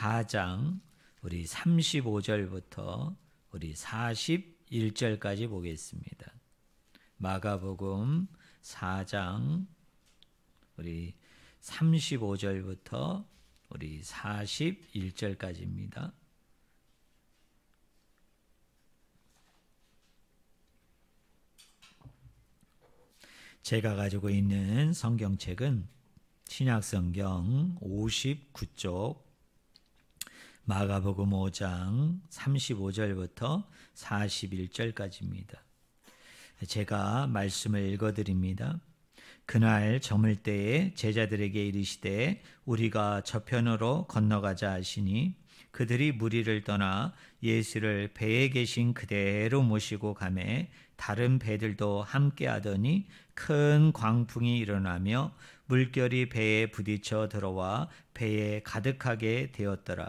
4장 우리 35절부터 우리 41절까지 보겠습니다. 마가복음 4장 우리 35절부터 우리 41절까지입니다. 제가 가지고 있는 성경책은 신약성경 59쪽 마가복음 5장 35절부터 41절까지입니다. 제가 말씀을 읽어드립니다. 그날 저물 때에 제자들에게 이르시되 우리가 저편으로 건너가자 하시니 그들이 무리를 떠나 예수를 배에 계신 그대로 모시고 가매 다른 배들도 함께 하더니 큰 광풍이 일어나며 물결이 배에 부딪혀 들어와 배에 가득하게 되었더라.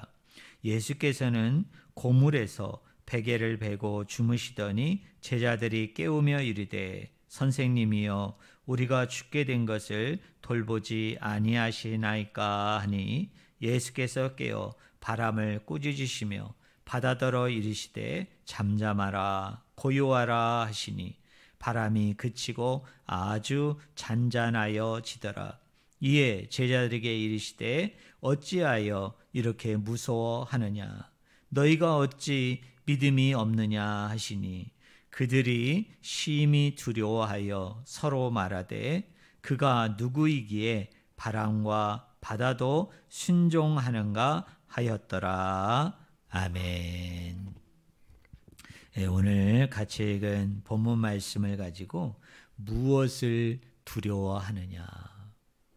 예수께서는 고물에서 베개를 베고 주무시더니 제자들이 깨우며 이르되 선생님이여 우리가 죽게 된 것을 돌보지 아니하시나이까 하니 예수께서 깨어 바람을 꾸짖으시며 바다더러 이르시되 잠잠하라 고요하라 하시니 바람이 그치고 아주 잔잔하여 지더라. 이에 제자들에게 이르시되 어찌하여 이렇게 무서워하느냐 너희가 어찌 믿음이 없느냐 하시니 그들이 심히 두려워하여 서로 말하되 그가 누구이기에 바람과 바다도 순종하는가 하였더라. 아멘. 오늘 같이 읽은 본문 말씀을 가지고 무엇을 두려워하느냐,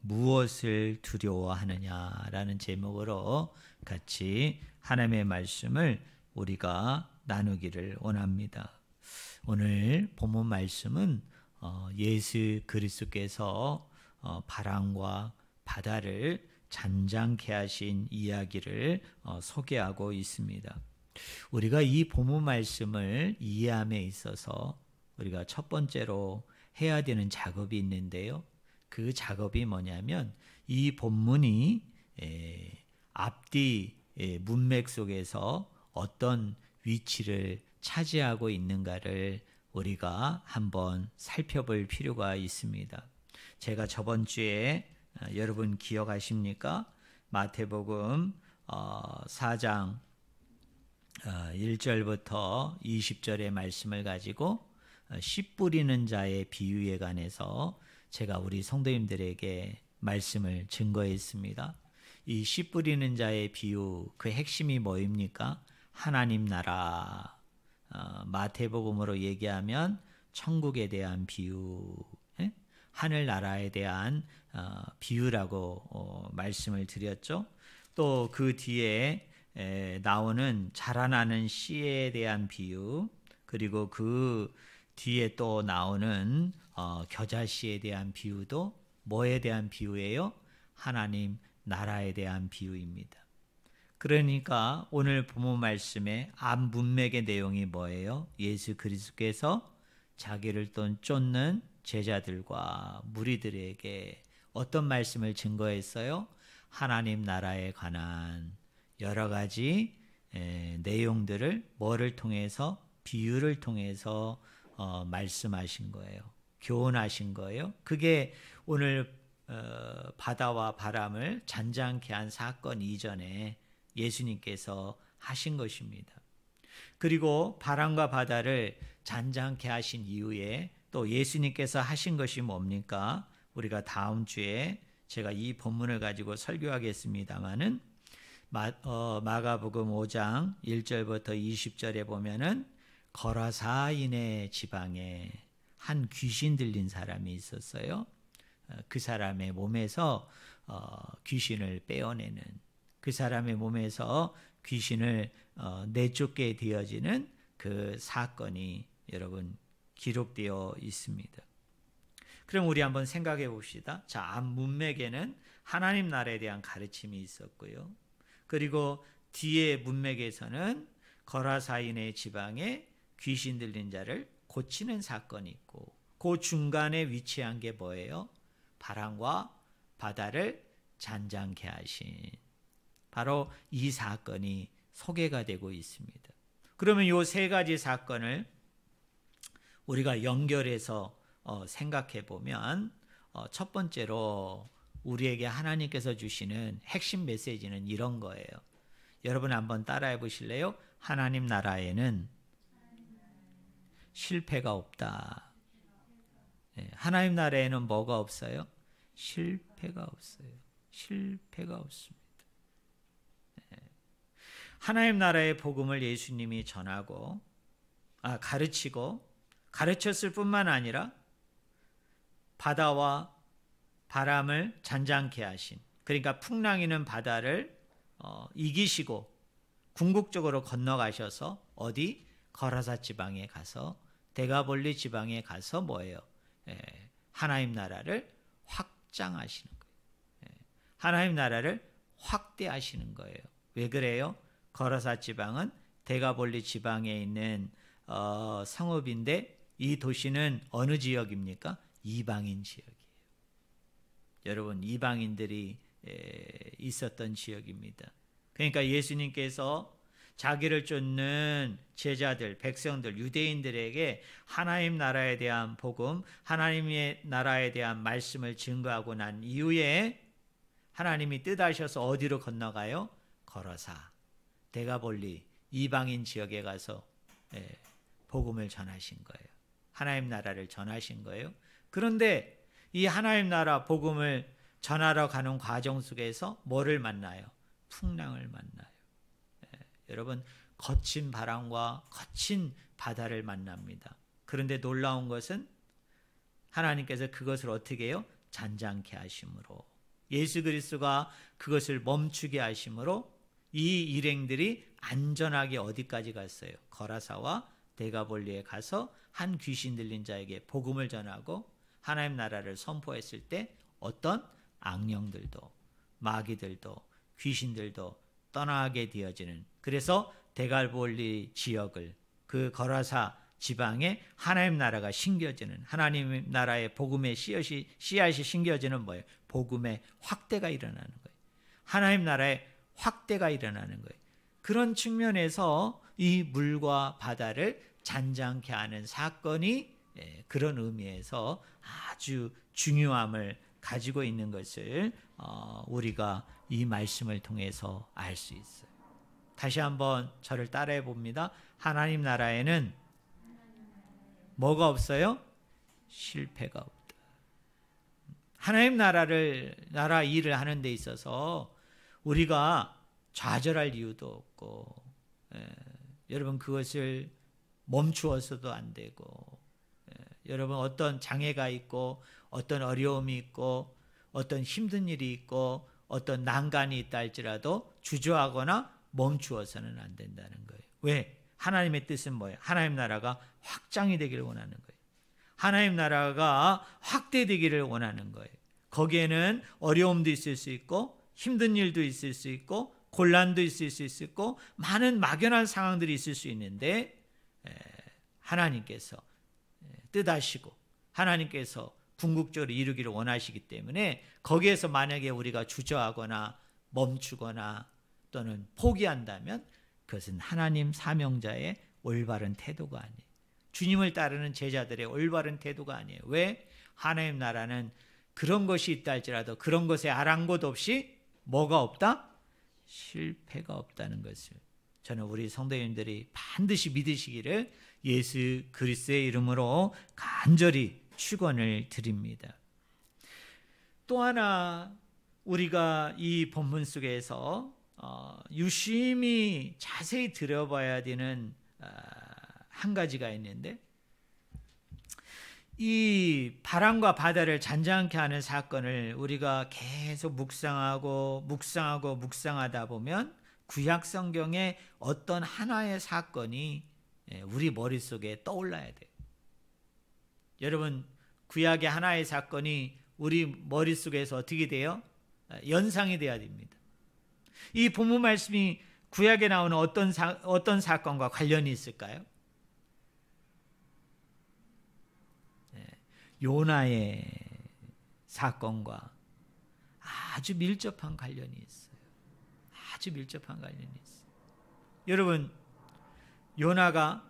무엇을 두려워하느냐라는 제목으로 같이 하나님의 말씀을 우리가 나누기를 원합니다. 오늘 본문 말씀은 예수 그리스도께서 바람과 바다를 잔잔케 하신 이야기를 소개하고 있습니다. 우리가 이 본문 말씀을 이해함에 있어서 우리가 첫 번째로 해야 되는 작업이 있는데요. 그 작업이 뭐냐면 이 본문이 앞뒤 문맥 속에서 어떤 위치를 차지하고 있는가를 우리가 한번 살펴볼 필요가 있습니다. 제가 저번 주에 여러분 기억하십니까? 마태복음 4장 1절부터 20절의 말씀을 가지고 씨 뿌리는 자의 비유에 관해서 제가 우리 성도님들에게 말씀을 증거했습니다. 이 씨 뿌리는 자의 비유, 그 핵심이 뭐입니까? 하나님 나라, 마태복음으로 얘기하면 천국에 대한 비유, 하늘나라에 대한 비유라고 말씀을 드렸죠. 또 그 뒤에 나오는 자라나는 씨에 대한 비유, 그리고 그 뒤에 또 나오는 겨자씨에 대한 비유도 뭐에 대한 비유예요? 하나님 나라에 대한 비유입니다. 그러니까 오늘 본문 말씀의 앞 문맥의 내용이 뭐예요? 예수 그리스도께서 자기를 쫓는 제자들과 무리들에게 어떤 말씀을 증거했어요? 하나님 나라에 관한 여러 가지 내용들을 뭐를 통해서? 비유를 통해서 말씀하신 거예요. 교훈하신 거예요. 그게 오늘 바다와 바람을 잔잔케 한 사건 이전에 예수님께서 하신 것입니다. 그리고 바람과 바다를 잔잔케 하신 이후에 또 예수님께서 하신 것이 뭡니까? 우리가 다음 주에 제가 이 본문을 가지고 설교하겠습니다마는 마가복음 5장 1절부터 20절에 보면은 거라사인의 지방에 한 귀신 들린 사람이 있었어요. 그 사람의 몸에서 귀신을 빼어내는, 그 사람의 몸에서 귀신을 내쫓게 되어지는 그 사건이 여러분 기록되어 있습니다. 그럼 우리 한번 생각해 봅시다. 자, 앞 문맥에는 하나님 나라에 대한 가르침이 있었고요. 그리고 뒤에 문맥에서는 거라사인의 지방에 귀신 들린 자를 고치는 사건이 있고, 그 중간에 위치한 게 뭐예요? 바람과 바다를 잔잔케 하신, 바로 이 사건이 소개가 되고 있습니다. 그러면 이 세 가지 사건을 우리가 연결해서 생각해 보면 첫 번째로 우리에게 하나님께서 주시는 핵심 메시지는 이런 거예요. 여러분 한번 따라해 보실래요? 하나님 나라에는 실패가 없다. 하나님 나라에는 뭐가 없어요? 실패가 없어요. 실패가 없습니다. 하나님 나라의 복음을 예수님이 전하고 가르치고 가르쳤을 뿐만 아니라 바다와 바람을 잔잔케 하신, 그러니까 풍랑이는 바다를 이기시고 궁극적으로 건너가셔서 어디? 거라사 지방에 가서 데가볼리 지방에 가서 뭐예요? 하나님 나라를 확장하시는 거예요. 하나님 나라를 확대하시는 거예요. 왜 그래요? 거라사 지방은 데가볼리 지방에 있는 성읍인데 이 도시는 어느 지역입니까? 이방인 지역이에요. 여러분, 이방인들이 있었던 지역입니다. 그러니까 예수님께서 자기를 쫓는 제자들, 백성들, 유대인들에게 하나님 나라에 대한 복음, 하나님의 나라에 대한 말씀을 증거하고 난 이후에 하나님이 뜻하셔서 어디로 건너가요? 거라사, 데가볼리, 이방인 지역에 가서 복음을 전하신 거예요. 하나님 나라를 전하신 거예요. 그런데 이 하나님 나라 복음을 전하러 가는 과정 속에서 뭐를 만나요? 풍랑을 만나요. 여러분, 거친 바람과 거친 바다를 만납니다. 그런데 놀라운 것은 하나님께서 그것을 어떻게 해요? 잔잔케 하심으로, 예수 그리스도가 그것을 멈추게 하심으로 이 일행들이 안전하게 어디까지 갔어요? 거라사와 데가볼리에 가서 한 귀신 들린 자에게 복음을 전하고 하나님 나라를 선포했을 때 어떤 악령들도 마귀들도 귀신들도 떠나게 되어지는, 그래서 데가볼리 지역을, 그 거라사 지방에 하나님 나라가 심겨지는, 하나님 나라의 복음의 씨앗이 심겨지는 뭐예요? 복음의 확대가 일어나는 거예요. 하나님 나라의 확대가 일어나는 거예요. 그런 측면에서 이 물과 바다를 잔잔케 하는 사건이 그런 의미에서 아주 중요함을 가지고 있는 것을 우리가 이 말씀을 통해서 알 수 있어요. 다시 한번 저를 따라해 봅니다. 하나님 나라에는 뭐가 없어요? 실패가 없다. 하나님 나라 일을 하는 데 있어서 우리가 좌절할 이유도 없고, 여러분 그것을 멈추어서도 안 되고, 여러분 어떤 장애가 있고 어떤 어려움이 있고 어떤 힘든 일이 있고 어떤 난간이 있다 할지라도 주저하거나 멈추어서는 안 된다는 거예요. 왜? 하나님의 뜻은 뭐예요? 하나님 나라가 확장이 되기를 원하는 거예요. 하나님 나라가 확대되기를 원하는 거예요. 거기에는 어려움도 있을 수 있고 힘든 일도 있을 수 있고 곤란도 있을 수 있고 많은 막연한 상황들이 있을 수 있는데 하나님께서 뜻하시고 하나님께서 궁극적으로 이루기를 원하시기 때문에 거기에서 만약에 우리가 주저하거나 멈추거나 또는 포기한다면 그것은 하나님 사명자의 올바른 태도가 아니에요. 주님을 따르는 제자들의 올바른 태도가 아니에요. 왜? 하나님 나라는 그런 것이 있다 할지라도 그런 것에 아랑곳 없이 뭐가 없다? 실패가 없다는 것을 저는 우리 성도님들이 반드시 믿으시기를 예수 그리스도의 이름으로 간절히 축원을 드립니다. 또 하나 우리가 이 본문 속에서 유심히 자세히 들여봐야 되는 한 가지가 있는데, 이 바람과 바다를 잔잔케 하는 사건을 우리가 계속 묵상하다 보면 구약 성경의 어떤 하나의 사건이 우리 머릿속에 떠올라야 돼요. 여러분, 구약의 하나의 사건이 우리 머릿속에서 어떻게 돼요? 연상이 돼야 됩니다. 이 본문 말씀이 구약에 나오는 어떤 사건과 관련이 있을까요? 요나의 사건과 아주 밀접한 관련이 있어요. 아주 밀접한 관련이 있어요. 여러분, 요나가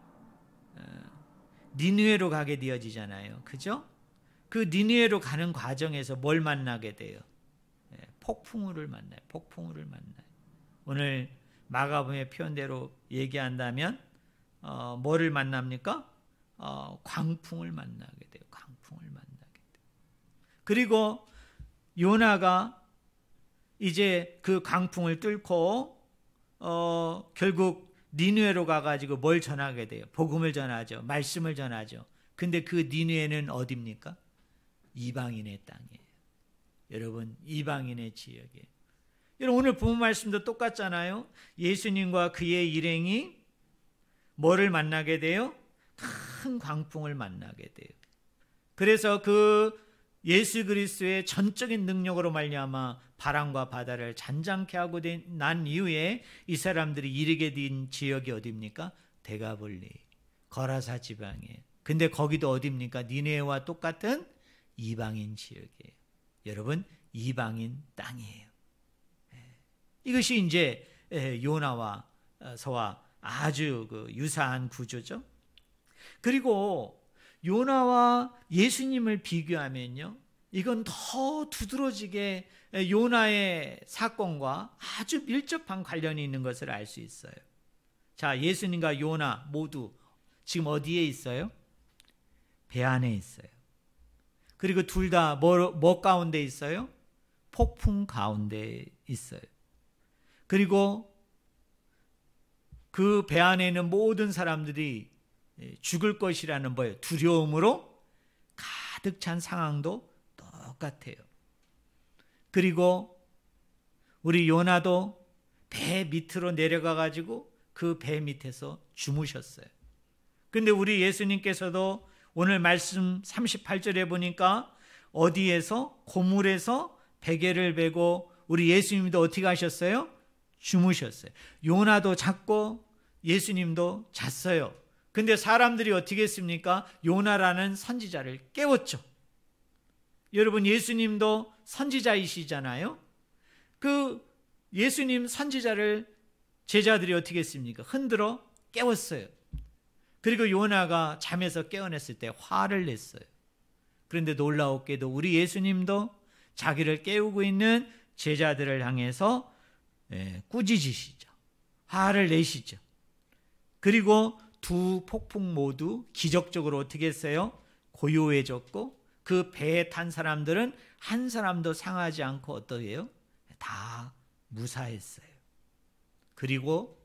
니느웨로 가게 되어지잖아요. 그죠? 그 니느웨로 가는 과정에서 뭘 만나게 돼요? 폭풍우를 만나요. 폭풍우를 만나요. 오늘 마가복음의 표현대로 얘기한다면 뭐를 만납니까? 광풍을 만나게 돼요. 광풍을 만나게 돼요. 그리고 요나가 이제 그 광풍을 뚫고 결국 니느웨로 가가지고 뭘 전하게 돼요? 복음을 전하죠. 말씀을 전하죠. 근데 그 니느웨는 어디입니까? 이방인의 땅이에요. 여러분, 이방인의 지역이에요. 여러분, 오늘 본문 말씀도 똑같잖아요. 예수님과 그의 일행이 뭐를 만나게 돼요? 큰 광풍을 만나게 돼요. 그래서 그 예수 그리스도의 전적인 능력으로 말미암아 바람과 바다를 잔잔케 하고 난 이후에 이 사람들이 이르게 된 지역이 어디입니까? 데가볼리, 거라사 지방이에요. 근데 거기도 어디입니까? 니느웨와 똑같은 이방인 지역이에요. 여러분, 이방인 땅이에요. 이것이 이제 요나와서와 아주 유사한 구조죠. 그리고 요나와 예수님을 비교하면요, 이건 더 두드러지게 요나의 사건과 아주 밀접한 관련이 있는 것을 알 수 있어요. 자, 예수님과 요나 모두 지금 어디에 있어요? 배 안에 있어요. 그리고 둘 다 뭐 가운데 있어요? 폭풍 가운데 있어요. 그리고 그 배 안에 있는 모든 사람들이 죽을 것이라는 뭐예요? 두려움으로 가득 찬 상황도 똑같아요. 그리고 우리 요나도 배 밑으로 내려가 가지고 그 배 밑에서 주무셨어요. 근데 우리 예수님께서도 오늘 말씀 38절에 보니까 어디에서? 고물에서 베개를 베고 우리 예수님도 어떻게 하셨어요? 주무셨어요. 요나도 잤고 예수님도 잤어요. 근데 사람들이 어떻게 했습니까? 요나라는 선지자를 깨웠죠. 여러분, 예수님도 선지자이시잖아요. 그 예수님 선지자를 제자들이 어떻게 했습니까? 흔들어 깨웠어요. 그리고 요나가 잠에서 깨어났을 때 화를 냈어요. 그런데 놀라웠게도 우리 예수님도 자기를 깨우고 있는 제자들을 향해서 꾸짖으시죠. 화를 내시죠. 그리고 두 폭풍 모두 기적적으로 어떻게 했어요? 고요해졌고 그 배에 탄 사람들은 한 사람도 상하지 않고 어떠해요? 다 무사했어요. 그리고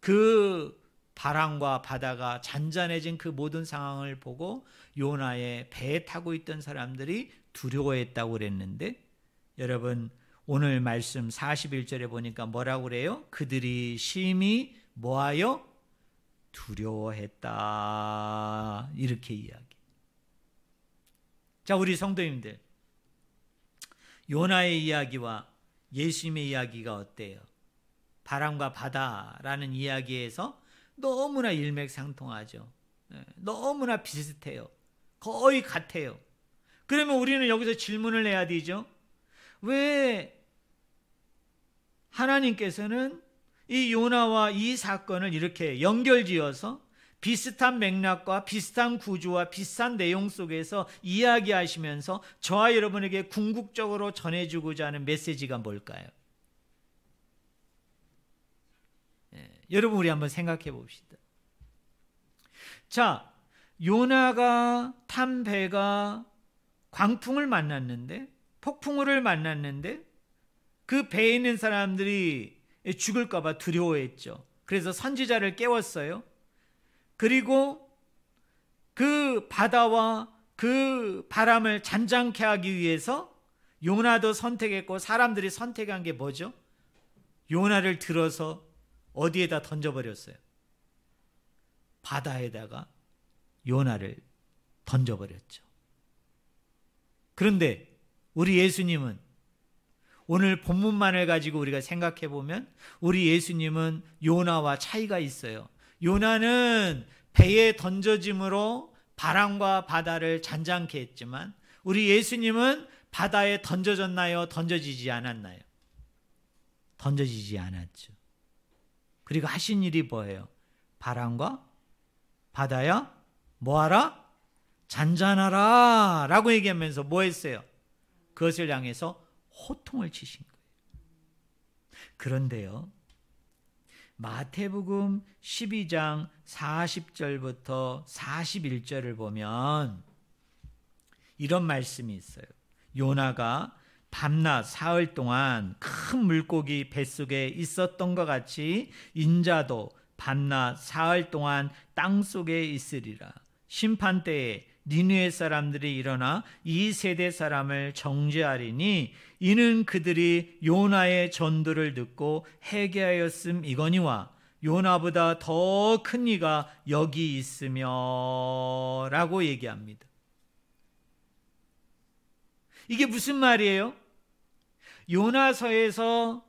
그 바람과 바다가 잔잔해진 그 모든 상황을 보고 요나의 배에 타고 있던 사람들이 두려워했다고 그랬는데, 여러분 오늘 말씀 41절에 보니까 뭐라고 그래요? 그들이 심히 뭐하여? 두려워했다. 이렇게 이야기. 자, 우리 성도님들, 요나의 이야기와 예수님의 이야기가 어때요? 바람과 바다라는 이야기에서 너무나 일맥상통하죠. 너무나 비슷해요. 거의 같아요. 그러면 우리는 여기서 질문을 해야 되죠. 왜 하나님께서는 이 요나와 이 사건을 이렇게 연결지어서 비슷한 맥락과 비슷한 구조와 비슷한 내용 속에서 이야기하시면서 저와 여러분에게 궁극적으로 전해주고자 하는 메시지가 뭘까요? 여러분, 우리 한번 생각해 봅시다. 자, 요나가 탄 배가 광풍을 만났는데, 폭풍우를 만났는데 그 배에 있는 사람들이 죽을까 봐 두려워했죠. 그래서 선지자를 깨웠어요. 그리고 그 바다와 그 바람을 잔잔케 하기 위해서 요나도 선택했고 사람들이 선택한 게 뭐죠? 요나를 들어서 어디에다 던져버렸어요? 바다에다가 요나를 던져버렸죠. 그런데 우리 예수님은 오늘 본문만을 가지고 우리가 생각해 보면 우리 예수님은 요나와 차이가 있어요. 요나는 배에 던져짐으로 바람과 바다를 잔잔케 했지만 우리 예수님은 바다에 던져졌나요? 던져지지 않았나요? 던져지지 않았죠. 그리고 하신 일이 뭐예요? 바람과 바다야 뭐하라? 잔잔하라 라고 얘기하면서 뭐 했어요? 그것을 향해서 호통을 치신 거예요. 그런데요, 마태복음 12장 40절부터 41절을 보면 이런 말씀이 있어요. 요나가 밤낮 사흘 동안 큰 물고기 뱃속에 있었던 것 같이 인자도 밤낮 사흘 동안 땅속에 있으리라. 심판때에 니느웨 사람들이 일어나 이 세대 사람을 정죄하리니 이는 그들이 요나의 전도를 듣고 회개하였음이거니와 요나보다 더 큰 이가 여기 있으며 라고 얘기합니다. 이게 무슨 말이에요? 요나서에서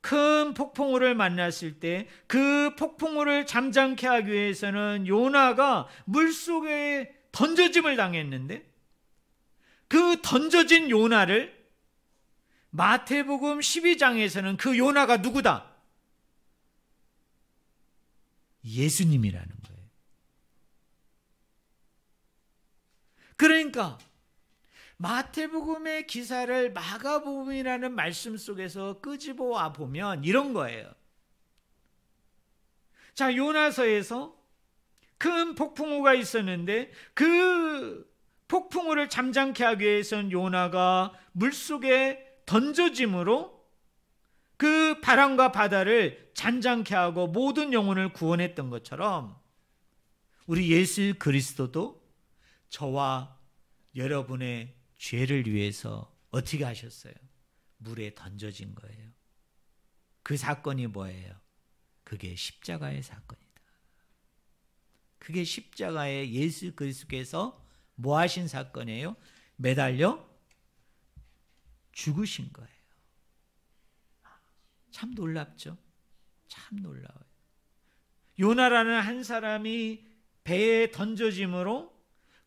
큰 폭풍우를 만났을 때 그 폭풍우를 잠잠케 하기 위해서는 요나가 물속에 던져짐을 당했는데 그 던져진 요나를 마태복음 12장에서는 그 요나가 누구다? 예수님이라는 거예요. 그러니까 마태복음의 기사를 마가복음이라는 말씀 속에서 끄집어와 보면 이런 거예요. 자, 요나서에서 큰 폭풍우가 있었는데 그 폭풍우를 잠잠케 하기 위해서는 요나가 물속에 던져짐으로 그 바람과 바다를 잔잔케 하고 모든 영혼을 구원했던 것처럼 우리 예수 그리스도도 저와 여러분의 죄를 위해서 어떻게 하셨어요? 물에 던져진 거예요. 그 사건이 뭐예요? 그게 십자가의 사건이다. 그게 십자가의 예수 그리스도께서 뭐 하신 사건이에요? 매달려 죽으신 거예요. 참 놀랍죠? 참 놀라워요. 요나라는 한 사람이 배에 던져짐으로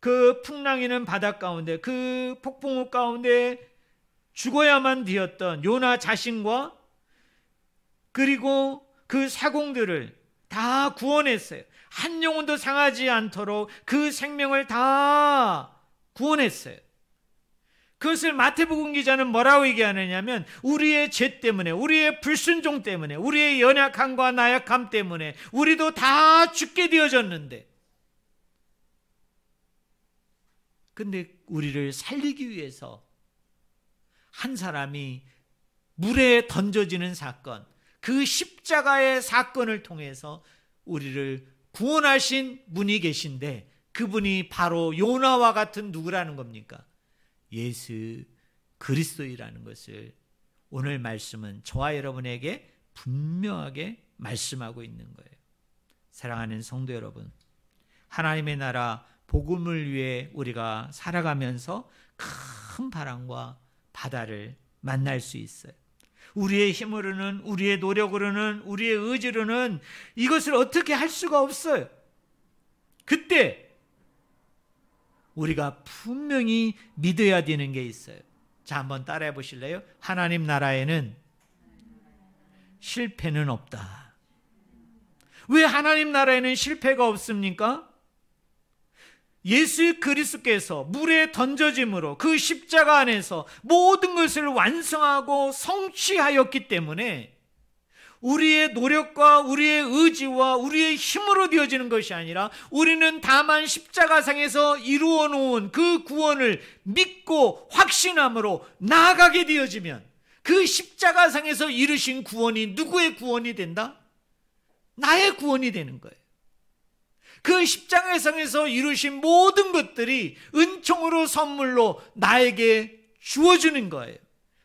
그 풍랑이는 바다 가운데, 그 폭풍우 가운데 죽어야만 되었던 요나 자신과 그리고 그 사공들을 다 구원했어요. 한 영혼도 상하지 않도록 그 생명을 다 구원했어요. 그것을 마태복음 기자는 뭐라고 얘기하느냐면 우리의 죄 때문에, 우리의 불순종 때문에, 우리의 연약함과 나약함 때문에 우리도 다 죽게 되어졌는데 근데 우리를 살리기 위해서 한 사람이 물에 던져지는 사건, 그 십자가의 사건을 통해서 우리를 구원하신 분이 계신데 그분이 바로 요나와 같은 누구라는 겁니까? 예수 그리스도이라는 것을 오늘 말씀은 저와 여러분에게 분명하게 말씀하고 있는 거예요. 사랑하는 성도 여러분, 하나님의 나라 복음을 위해 우리가 살아가면서 큰 바람과 바다를 만날 수 있어요. 우리의 힘으로는, 우리의 노력으로는, 우리의 의지로는 이것을 어떻게 할 수가 없어요. 그때 우리가 분명히 믿어야 되는 게 있어요. 자, 한번 따라해 보실래요? 하나님 나라에는 실패는 없다. 왜 하나님 나라에는 실패가 없습니까? 예수 그리스도께서 물에 던져짐으로 그 십자가 안에서 모든 것을 완성하고 성취하였기 때문에 우리의 노력과 우리의 의지와 우리의 힘으로 되어지는 것이 아니라 우리는 다만 십자가상에서 이루어 놓은 그 구원을 믿고 확신함으로 나아가게 되어지면 그 십자가상에서 이루신 구원이 누구의 구원이 된다? 나의 구원이 되는 거예요. 그 십자가상에서 이루신 모든 것들이 은총으로 선물로 나에게 주어주는 거예요.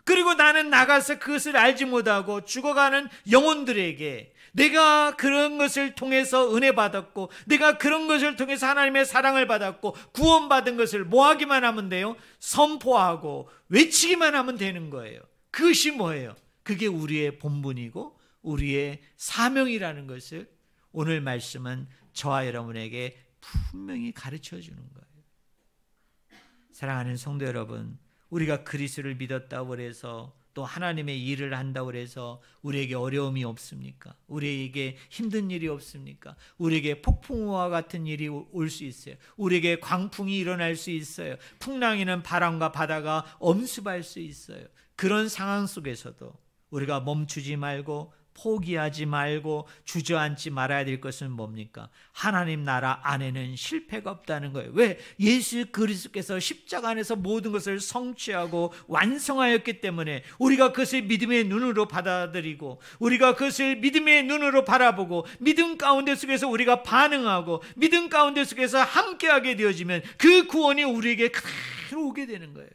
그리고 나는 나가서 그것을 알지 못하고 죽어가는 영혼들에게 내가 그런 것을 통해서 은혜 받았고 내가 그런 것을 통해서 하나님의 사랑을 받았고 구원받은 것을 뭐 하기만 하면 돼요? 선포하고 외치기만 하면 되는 거예요. 그것이 뭐예요? 그게 우리의 본분이고 우리의 사명이라는 것을 오늘 말씀은 저와 여러분에게 분명히 가르쳐 주는 거예요. 사랑하는 성도 여러분, 우리가 그리스도를 믿었다고 해서 또 하나님의 일을 한다고 해서 우리에게 어려움이 없습니까? 우리에게 힘든 일이 없습니까? 우리에게 폭풍우와 같은 일이 올 수 있어요. 우리에게 광풍이 일어날 수 있어요. 풍랑이는 바람과 바다가 엄습할 수 있어요. 그런 상황 속에서도 우리가 멈추지 말고 포기하지 말고 주저앉지 말아야 될 것은 뭡니까? 하나님 나라 안에는 실패가 없다는 거예요. 왜? 예수 그리스도께서 십자가 안에서 모든 것을 성취하고 완성하였기 때문에 우리가 그것을 믿음의 눈으로 받아들이고 우리가 그것을 믿음의 눈으로 바라보고 믿음 가운데 속에서 우리가 반응하고 믿음 가운데 속에서 함께하게 되어지면 그 구원이 우리에게 그대로 오게 되는 거예요.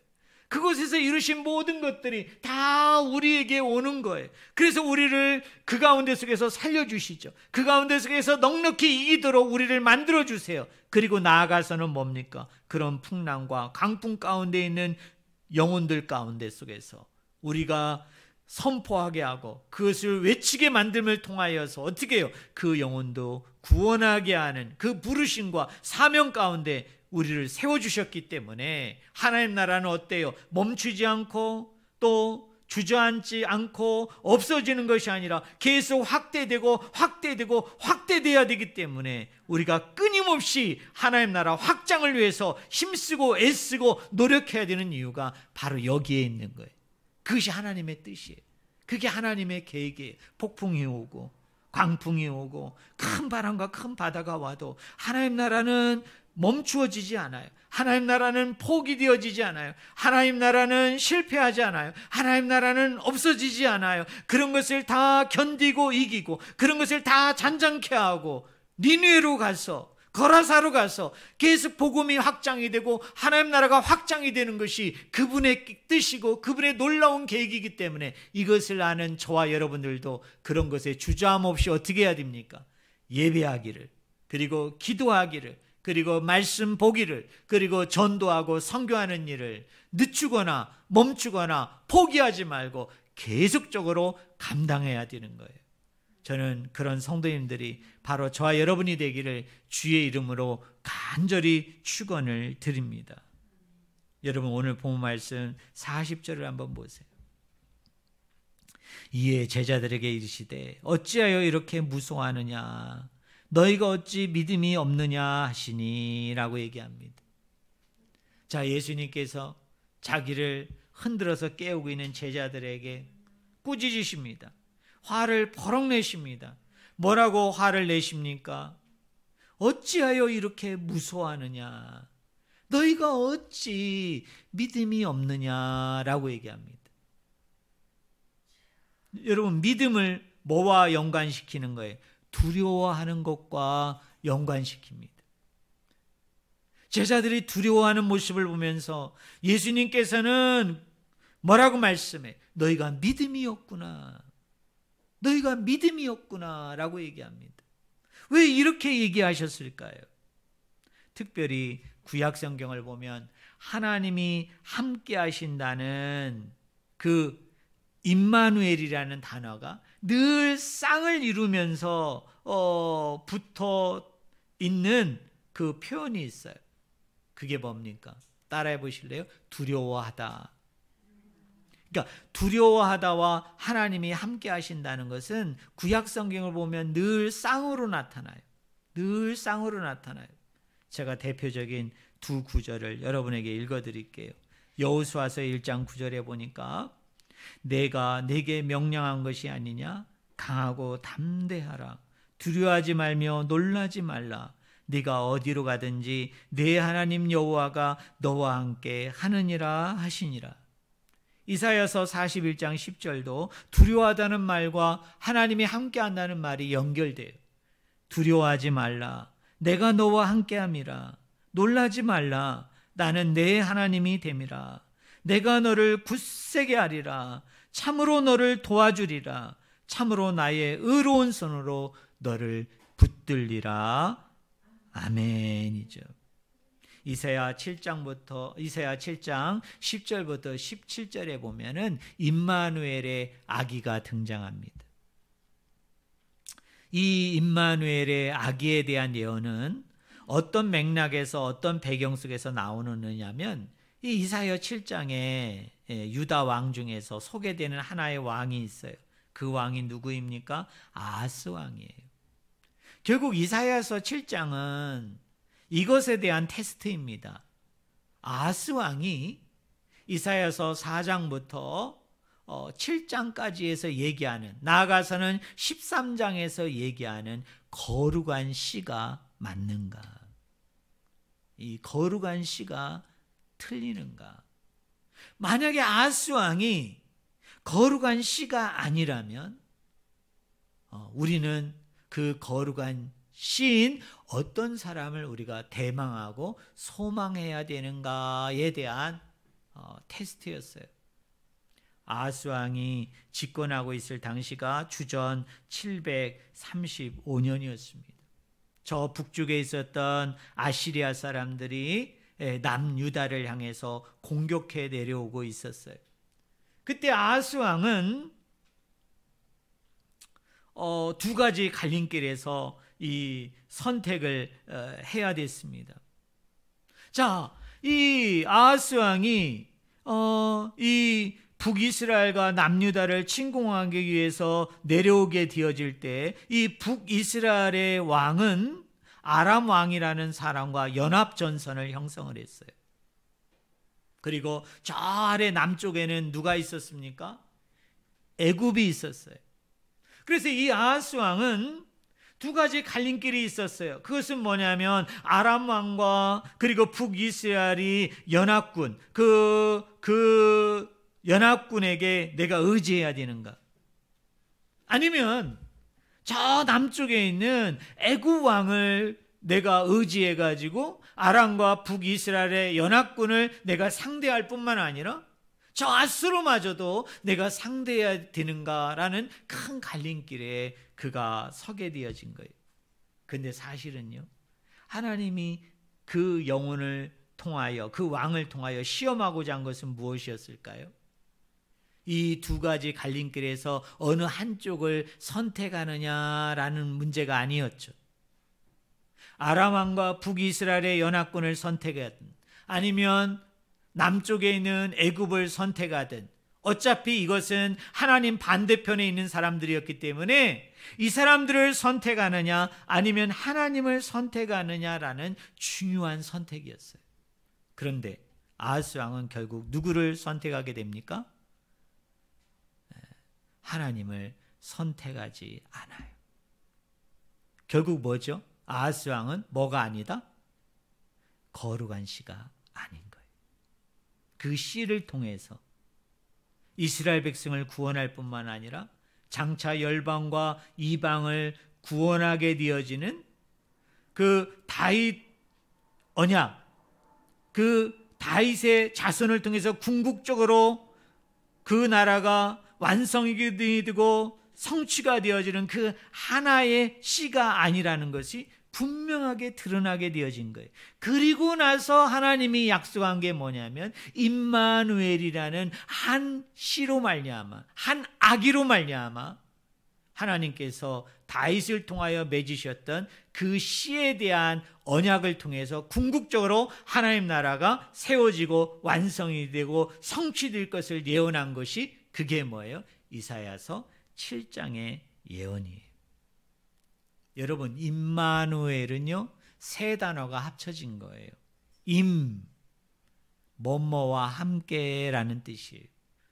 그곳에서 이루신 모든 것들이 다 우리에게 오는 거예요. 그래서 우리를 그 가운데 속에서 살려주시죠. 그 가운데 속에서 넉넉히 이기도록 우리를 만들어주세요. 그리고 나아가서는 뭡니까? 그런 풍랑과 강풍 가운데 있는 영혼들 가운데 속에서 우리가 선포하게 하고 그것을 외치게 만듦을 통하여서 어떻게 해요? 그 영혼도 구원하게 하는 그 부르심과 사명 가운데 우리를 세워주셨기 때문에 하나님 나라는 어때요? 멈추지 않고 또 주저앉지 않고 없어지는 것이 아니라 계속 확대되고 확대되고 확대돼야 되기 때문에 우리가 끊임없이 하나님 나라 확장을 위해서 힘쓰고 애쓰고 노력해야 되는 이유가 바로 여기에 있는 거예요. 그것이 하나님의 뜻이에요. 그게 하나님의 계획이에요. 폭풍이 오고 광풍이 오고 큰 바람과 큰 바다가 와도 하나님 나라는 멈추어지지 않아요. 하나님 나라는 포기되어지지 않아요. 하나님 나라는 실패하지 않아요. 하나님 나라는 없어지지 않아요. 그런 것을 다 견디고 이기고 그런 것을 다 잔잔케 하고 니느웨로 가서 거라사로 가서 계속 복음이 확장이 되고 하나님 나라가 확장이 되는 것이 그분의 뜻이고 그분의 놀라운 계획이기 때문에 이것을 아는 저와 여러분들도 그런 것에 주저함 없이 어떻게 해야 됩니까? 예배하기를, 그리고 기도하기를, 그리고 말씀 보기를, 그리고 전도하고 선교하는 일을 늦추거나 멈추거나 포기하지 말고 계속적으로 감당해야 되는 거예요. 저는 그런 성도님들이 바로 저와 여러분이 되기를 주의 이름으로 간절히 축원을 드립니다. 여러분 오늘 본 말씀 40절을 한번 보세요. 이에 제자들에게 이르시되 어찌하여 이렇게 무서워하느냐? 너희가 어찌 믿음이 없느냐 하시니 라고 얘기합니다. 자, 예수님께서 자기를 흔들어서 깨우고 있는 제자들에게 꾸짖으십니다. 화를 버럭 내십니다. 뭐라고 화를 내십니까? 어찌하여 이렇게 무서워하느냐? 너희가 어찌 믿음이 없느냐라고 얘기합니다. 여러분, 믿음을 뭐와 연관시키는 거예요? 두려워하는 것과 연관시킵니다. 제자들이 두려워하는 모습을 보면서 예수님께서는 뭐라고 말씀해? 너희가 믿음이 없구나. 너희가 믿음이 없구나 라고 얘기합니다. 왜 이렇게 얘기하셨을까요? 특별히 구약 성경을 보면 하나님이 함께 하신다는 그 임마누엘이라는 단어가 늘 쌍을 이루면서 붙어 있는 그 표현이 있어요. 그게 뭡니까? 따라해 보실래요? 두려워하다. 그러니까 두려워하다와 하나님이 함께 하신다는 것은 구약 성경을 보면 늘 쌍으로 나타나요. 늘 쌍으로 나타나요. 제가 대표적인 두 구절을 여러분에게 읽어드릴게요. 여호수아서 1장 9절에 보니까 내가 네게 명령한 것이 아니냐? 강하고 담대하라. 두려워하지 말며 놀라지 말라. 네가 어디로 가든지 네 하나님 여호와가 너와 함께 하느니라 하시니라. 이사야서 41장 10절도 두려워하다는 말과 하나님이 함께 한다는 말이 연결돼요. 두려워하지 말라. 내가 너와 함께함이라. 놀라지 말라. 나는 내 하나님이 됨이라. 내가 너를 굳세게 하리라. 참으로 너를 도와주리라. 참으로 나의 의로운 손으로 너를 붙들리라. 아멘이죠. 이사야 7장 10절부터 17절에 보면은 임마누엘의 아기가 등장합니다. 이 임마누엘의 아기에 대한 예언은 어떤 맥락에서 어떤 배경 속에서 나오느냐면 이 이사야 7장에 유다 왕 중에서 소개되는 하나의 왕이 있어요. 그 왕이 누구입니까? 아하스 왕이에요. 결국 이사야서 7장은 이것에 대한 테스트입니다. 아하스 왕이 이사야서 4장부터 7장까지에서 얘기하는, 나아가서는 13장에서 얘기하는 거룩한 씨가 맞는가? 이 거룩한 씨가 틀리는가? 만약에 아하스 왕이 거룩한 씨가 아니라면 우리는 그 거룩한 씨인 어떤 사람을 우리가 대망하고 소망해야 되는가에 대한 테스트였어요. 아하스 왕이 집권하고 있을 당시가 주전 735년이었습니다. 저 북쪽에 있었던 아시리아 사람들이 남유다를 향해서 공격해 내려오고 있었어요. 그때 아하스 왕은 두 가지 갈림길에서 이 선택을 해야 됐습니다. 자, 이 아하스 왕이 이 북이스라엘과 남유다를 침공하기 위해서 내려오게 되어질 때 이 북이스라엘의 왕은 아람 왕이라는 사람과 연합전선을 형성을 했어요. 그리고 저 아래 남쪽에는 누가 있었습니까? 애굽이 있었어요. 그래서 이 아하스 왕은 두 가지 갈림길이 있었어요. 그것은 뭐냐면 아람 왕과 그리고 북이스라엘이 연합군, 그 연합군에게 내가 의지해야 되는가? 아니면 저 남쪽에 있는 애굽 왕을 내가 의지해 가지고 아람과 북이스라엘의 연합군을 내가 상대할 뿐만 아니라 저 아수르마저도 내가 상대해야 되는가라는 큰 갈림길에 그가 서게 되어진 거예요. 근데 사실은요, 하나님이 그 영혼을 통하여, 그 왕을 통하여 시험하고자 한 것은 무엇이었을까요? 이 두 가지 갈림길에서 어느 한쪽을 선택하느냐라는 문제가 아니었죠. 아람 왕과 북이스라엘의 연합군을 선택하든 아니면 남쪽에 있는 애굽을 선택하든 어차피 이것은 하나님 반대편에 있는 사람들이었기 때문에 이 사람들을 선택하느냐 아니면 하나님을 선택하느냐라는 중요한 선택이었어요. 그런데 아하스 왕은 결국 누구를 선택하게 됩니까? 하나님을 선택하지 않아요. 결국 뭐죠? 아하스 왕은 뭐가 아니다? 거룩한 씨가 아닌 거예요. 그 씨를 통해서 이스라엘 백성을 구원할 뿐만 아니라 장차 열방과 이방을 구원하게 되어지는 그 다윗 언약, 그 다윗의 자손을 통해서 궁극적으로 그 나라가 완성이 되고 성취가 되어지는 그 하나의 씨가 아니라는 것이 분명하게 드러나게 되어진 거예요. 그리고 나서 하나님이 약속한 게 뭐냐면 임마누엘이라는 한 씨로 말미암아, 한 아기로 말미암아 하나님께서 다윗을 통하여 맺으셨던 그 씨에 대한 언약을 통해서 궁극적으로 하나님 나라가 세워지고 완성이 되고 성취될 것을 예언한 것이 그게 뭐예요? 이사야서 7장의 예언이에요. 여러분, 임마누엘은요, 세 단어가 합쳐진 거예요. 뭐뭐와 함께라는 뜻이에요.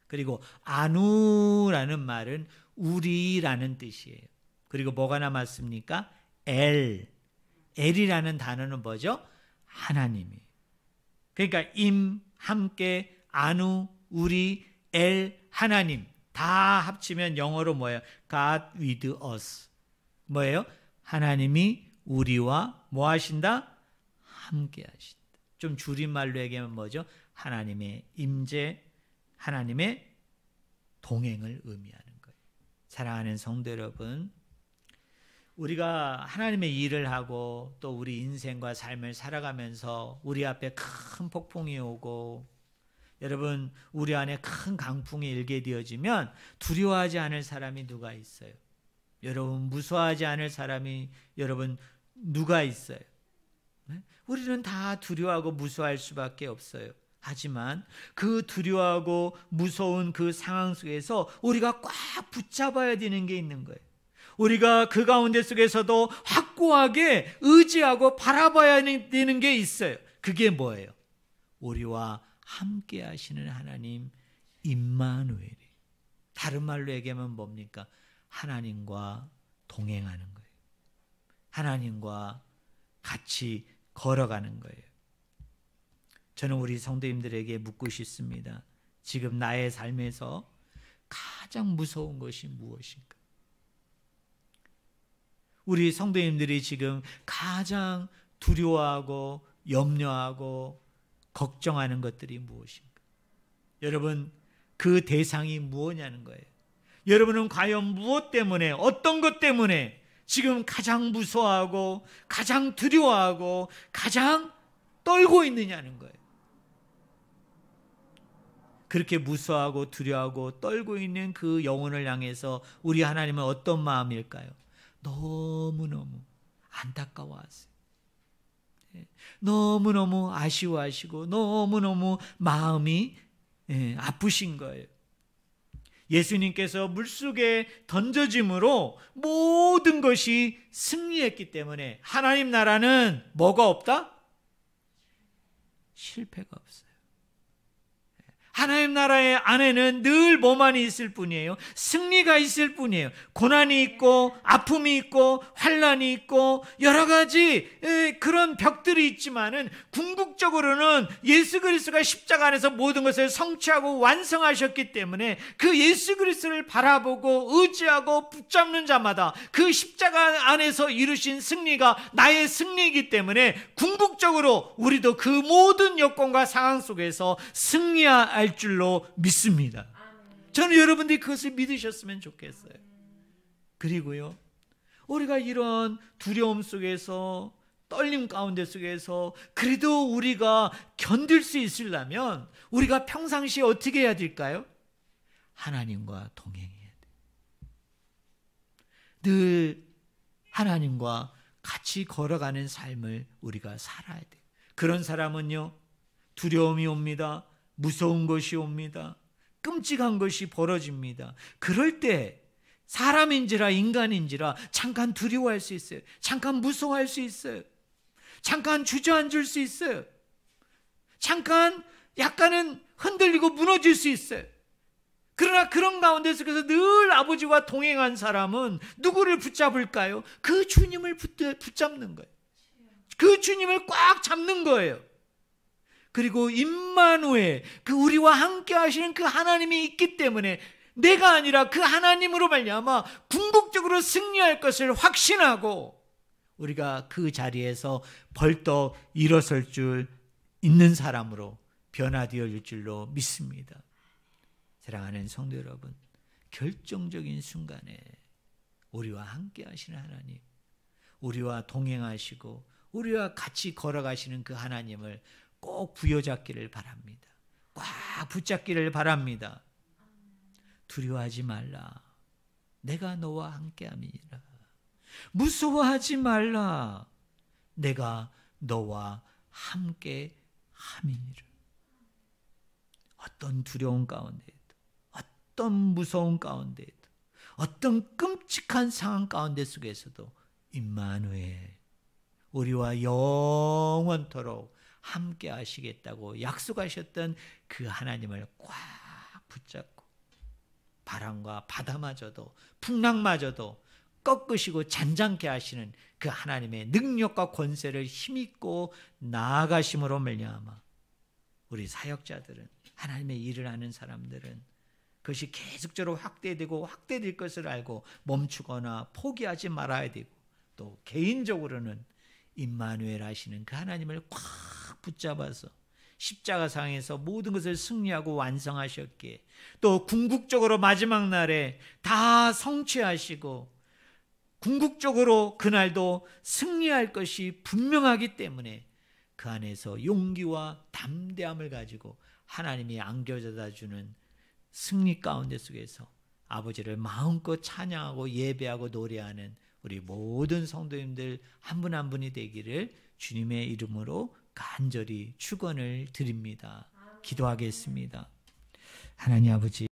그리고 아누라는 말은 우리라는 뜻이에요. 그리고 뭐가 남았습니까? 엘이라는 단어는 뭐죠? 하나님이에요. 그러니까 함께, 아누, 우리, 하나님 다 합치면 영어로 뭐예요? God with us. 뭐예요? 하나님이 우리와 뭐 하신다? 함께 하신다. 좀 줄임말로 얘기하면 뭐죠? 하나님의 임재, 하나님의 동행을 의미하는 거예요. 사랑하는 성도 여러분, 우리가 하나님의 일을 하고 또 우리 인생과 삶을 살아가면서 우리 앞에 큰 폭풍이 오고 여러분 우리 안에 큰 강풍이 일게 되어지면 두려워하지 않을 사람이 누가 있어요? 여러분 무서워하지 않을 사람이 여러분 누가 있어요? 우리는 다 두려워하고 무서워할 수밖에 없어요. 하지만 그 두려워하고 무서운 그 상황 속에서 우리가 꽉 붙잡아야 되는 게 있는 거예요. 우리가 그 가운데 속에서도 확고하게 의지하고 바라봐야 되는 게 있어요. 그게 뭐예요? 우리와 함께 하시는 하나님 임마누엘이. 다른 말로 얘기하면 뭡니까? 하나님과 동행하는 거예요. 하나님과 같이 걸어가는 거예요. 저는 우리 성도님들에게 묻고 싶습니다. 지금 나의 삶에서 가장 무서운 것이 무엇인가? 우리 성도님들이 지금 가장 두려워하고 염려하고 걱정하는 것들이 무엇인가? 여러분, 그 대상이 무엇냐는 거예요. 여러분은 과연 무엇 때문에, 어떤 것 때문에 지금 가장 무서워하고 가장 두려워하고 가장 떨고 있느냐는 거예요. 그렇게 무서워하고 두려워하고 떨고 있는 그 영혼을 향해서 우리 하나님은 어떤 마음일까요? 너무너무 안타까워하세요. 너무너무 아쉬워하시고 너무너무 마음이 아프신 거예요. 예수님께서 물속에 던져짐으로 모든 것이 승리했기 때문에 하나님 나라는 뭐가 없다? 실패가 없어요. 하나님 나라의 안에는 늘 뭐만이 있을 뿐이에요? 승리가 있을 뿐이에요. 고난이 있고 아픔이 있고 환난이 있고 여러 가지 그런 벽들이 있지만은 궁극적으로는 예수 그리스도가 십자가 안에서 모든 것을 성취하고 완성하셨기 때문에 그 예수 그리스도를 바라보고 의지하고 붙잡는 자마다 그 십자가 안에서 이루신 승리가 나의 승리이기 때문에 궁극적으로 우리도 그 모든 여건과 상황 속에서 승리할 줄로 믿습니다. 저는 여러분들이 그것을 믿으셨으면 좋겠어요. 그리고요, 우리가 이런 두려움 속에서 떨림 가운데 속에서 그래도 우리가 견딜 수 있으려면 우리가 평상시에 어떻게 해야 될까요? 하나님과 동행해야 돼요. 늘 하나님과 같이 걸어가는 삶을 우리가 살아야 돼요. 그런 사람은요, 두려움이 옵니다. 무서운 것이 옵니다. 끔찍한 것이 벌어집니다. 그럴 때 사람인지라 인간인지라 잠깐 두려워할 수 있어요. 잠깐 무서워할 수 있어요. 잠깐 주저앉을 수 있어요. 잠깐 약간은 흔들리고 무너질 수 있어요. 그러나 그런 가운데 속에서 늘 아버지와 동행한 사람은 누구를 붙잡을까요? 그 주님을 붙잡는 거예요. 그 주님을 꽉 잡는 거예요. 그리고 임마누엘, 그 우리와 함께 하시는 그 하나님이 있기 때문에 내가 아니라 그 하나님으로 말미암아 궁극적으로 승리할 것을 확신하고 우리가 그 자리에서 벌떡 일어설 줄 있는 사람으로 변화되어질 줄로 믿습니다. 사랑하는 성도 여러분, 결정적인 순간에 우리와 함께 하시는 하나님, 우리와 동행하시고 우리와 같이 걸어가시는 그 하나님을 꼭 부여잡기를 바랍니다. 꽉 붙잡기를 바랍니다. 두려워하지 말라. 내가 너와 함께함이니라. 무서워하지 말라. 내가 너와 함께함이니라. 어떤 두려움 가운데에도, 어떤 무서운 가운데에도, 어떤 끔찍한 상황 가운데 속에서도 임마누엘, 우리와 영원토록 함께 하시겠다고 약속하셨던 그 하나님을 꽉 붙잡고 바람과 바다마저도 풍랑마저도 꺾으시고 잔잔케 하시는 그 하나님의 능력과 권세를 힘입고 나아가심으로 말미암아 우리 사역자들은, 하나님의 일을 하는 사람들은 그것이 계속적으로 확대되고 확대될 것을 알고 멈추거나 포기하지 말아야 되고, 또 개인적으로는 임마누엘 하시는 그 하나님을 꽉 붙잡아서 십자가상에서 모든 것을 승리하고 완성하셨기에 또 궁극적으로 마지막 날에 다 성취하시고 궁극적으로 그날도 승리할 것이 분명하기 때문에 그 안에서 용기와 담대함을 가지고 하나님이 안겨다 주는 승리 가운데 속에서 아버지를 마음껏 찬양하고 예배하고 노래하는 우리 모든 성도님들 한 분 한 분이 되기를 주님의 이름으로 간절히 축원을 드립니다. 기도하겠습니다. 하나님 아버지,